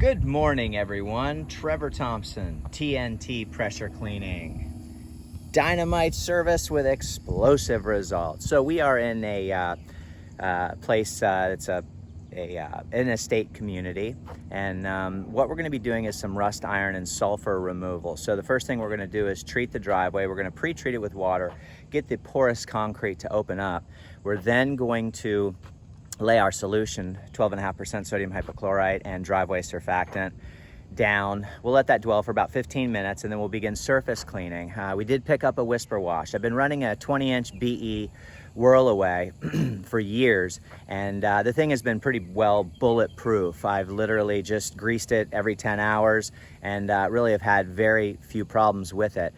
Good morning, everyone. Trevor Thompson, TNT Pressure Cleaning. Dynamite service with explosive results. So we are in a place, it's an estate community, and what we're going to be doing is some rust iron and sulfur removal. So the first thing we're going to do is treat the driveway. We're going to pre-treat it with water, get the porous concrete to open up. We're then going to lay our solution, 12.5% sodium hypochlorite and driveway surfactant, down. We'll let that dwell for about 15 minutes, and then we'll begin surface cleaning. We did pick up a whisper wash. I've been running a 20-inch BE whirl away for years, and the thing has been pretty well bulletproof. I've literally just greased it every 10 hours and really have had very few problems with it.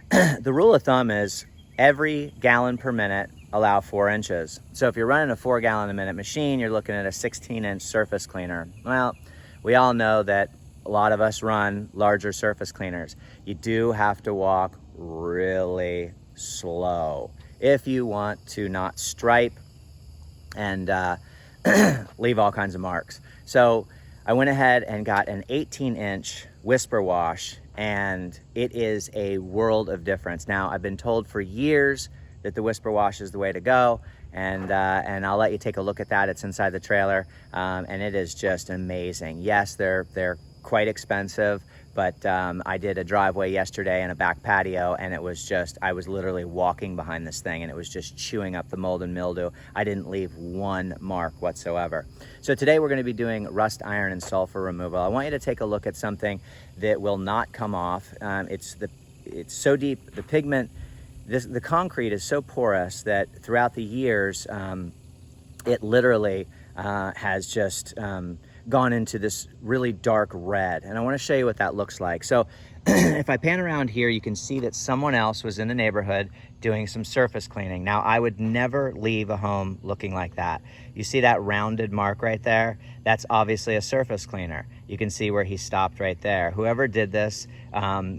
The rule of thumb is every gallon per minute, allow 4 inches. So if you're running a 4 gallon a minute machine, you're looking at a 16-inch surface cleaner. Well, we all know that a lot of us run larger surface cleaners. You do have to walk really slow if you want to not stripe and leave all kinds of marks. So I went ahead and got an 18-inch whisper wash, and it is a world of difference. Now, I've been told for years that the whisper wash is the way to go, and I'll let you take a look at that. It's inside the trailer, and it is just amazing. Yes, they're quite expensive, but I did a driveway yesterday and a back patio, and it was just, I was literally walking behind this thing, and it was just chewing up the mold and mildew. I didn't leave one mark whatsoever. So today we're going to be doing rust iron and sulfur removal. I want you to take a look at something that will not come off. It's so deep, the pigment, the concrete is so porous that throughout the years, it literally has just gone into this really dark red. And I want to show you what that looks like. So if I pan around here, you can see that someone else was in the neighborhood doing some surface cleaning. Now, I would never leave a home looking like that. You see that rounded mark right there? That's obviously a surface cleaner. You can see where he stopped right there. Whoever did this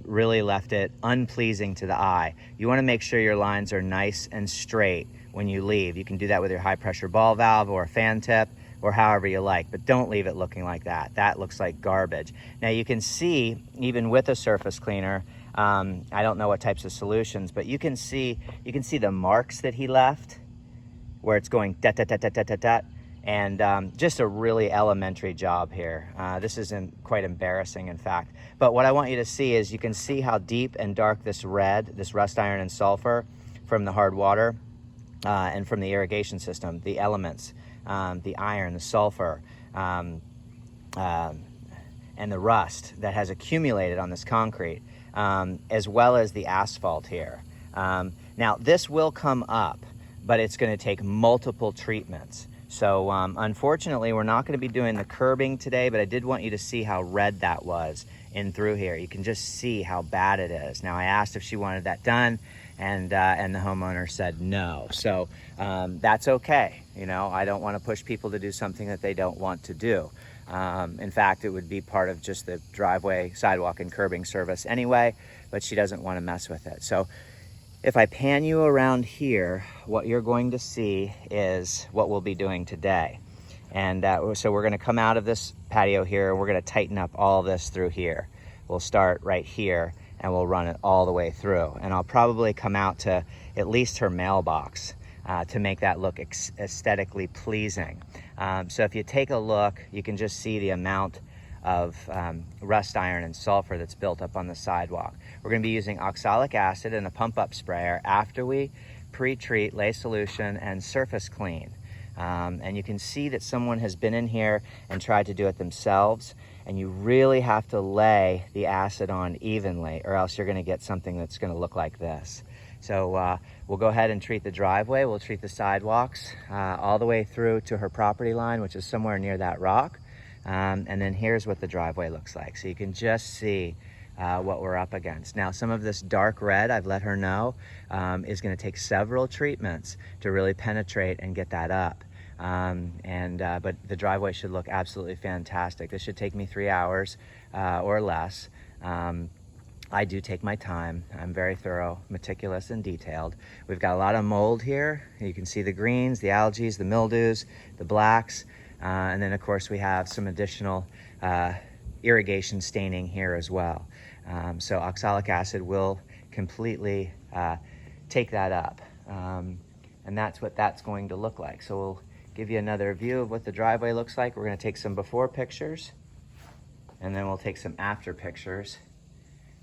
really left it unpleasing to the eye. You want to make sure your lines are nice and straight when you leave. You can do that with your high pressure ball valve or a fan tip, or however you like, but don't leave it looking like that. That looks like garbage. Now you can see, even with a surface cleaner, I don't know what types of solutions, but you can see the marks that he left, where it's going dot, dot, dot, dot, dot, dot, dot. And just a really elementary job here. This isn't quite embarrassing, in fact. But what I want you to see is you can see how deep and dark this red, this rust iron and sulfur from the hard water and from the irrigation system, the elements, the iron, the sulfur, and the rust that has accumulated on this concrete, as well as the asphalt here. Now, this will come up, but it's going to take multiple treatments. So unfortunately, we're not going to be doing the curbing today, but I did want you to see how red that was in through here. You can just see how bad it is. Now, I asked if she wanted that done, and the homeowner said no. So that's okay. You know, I don't want to push people to do something that they don't want to do. In fact, it would be part of just the driveway, sidewalk, and curbing service anyway, but she doesn't want to mess with it. So if I pan you around here, what you're going to see is what we'll be doing today. And so we're going to come out of this patio here, and we're going to tighten up all this through here. We'll start right here, and we'll run it all the way through. And I'll probably come out to at least her mailbox to make that look aesthetically pleasing. So if you take a look, you can just see the amount of rust iron and sulfur that's built up on the sidewalk. We're going to be using oxalic acid and a pump-up sprayer after we pre-treat, lay solution, and surface clean. And you can see that someone has been in here and tried to do it themselves, and you really have to lay the acid on evenly, or else you're going to get something that's going to look like this. So we'll go ahead and treat the driveway. We'll treat the sidewalks all the way through to her property line, which is somewhere near that rock. And then here's what the driveway looks like. So you can just see what we're up against. Now, some of this dark red, I've let her know, is going to take several treatments to really penetrate and get that up. But the driveway should look absolutely fantastic. This should take me 3 hours or less. I do take my time. I'm very thorough, meticulous, and detailed. We've got a lot of mold here. You can see the greens, the algae, the mildews, the blacks, and then of course we have some additional irrigation staining here as well. So oxalic acid will completely take that up. And that's what that's going to look like. So we'll give you another view of what the driveway looks like. We're going to take some before pictures, and then we'll take some after pictures.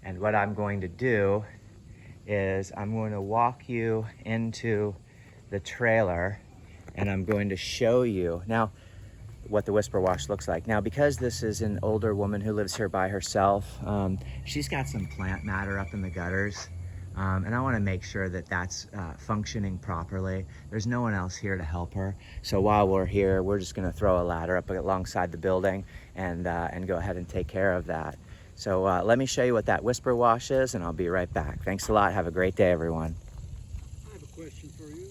And what I'm going to do is I'm going to walk you into the trailer, and I'm going to show you now what the whisper wash looks like. Now, because this is an older woman who lives here by herself, she's got some plant matter up in the gutters. And I want to make sure that that's functioning properly. There's no one else here to help her. So while we're here, we're just going to throw a ladder up alongside the building and go ahead and take care of that. So let me show you what that whisper wash is, and I'll be right back. Thanks a lot. Have a great day, everyone. I have a question for you.